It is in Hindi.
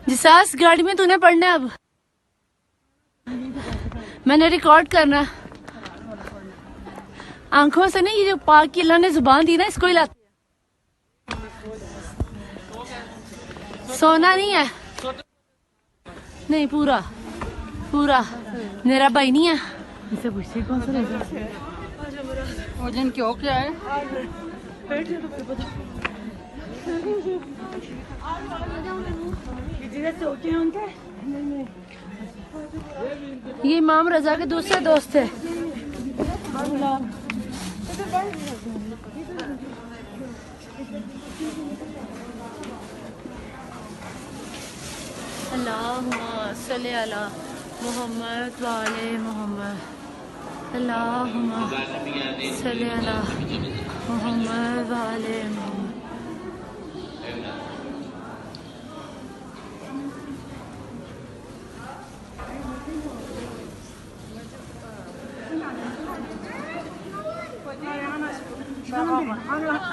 जिसास गाड़ी में तूने पढ़ना है अब। मैंने रिकॉर्ड करना। आंखों से नहीं, ये जो पाक की अल्लाह ने जुबान दी ना, इसको हिलाती है। सोना नहीं है, नहीं पूरा पूरा मेरा भाई नहीं है। इसे पूछते कौन सा वजन क्यों क्या है। ये इमाम रजा के दूसरे दोस्त है। अल्लाहुम्मा सल्ली अला मुहम्मद व आले मुहम्मद। अल्लाहुम्मा सल्ली अला मुहम्मद व आले मुहम्मद।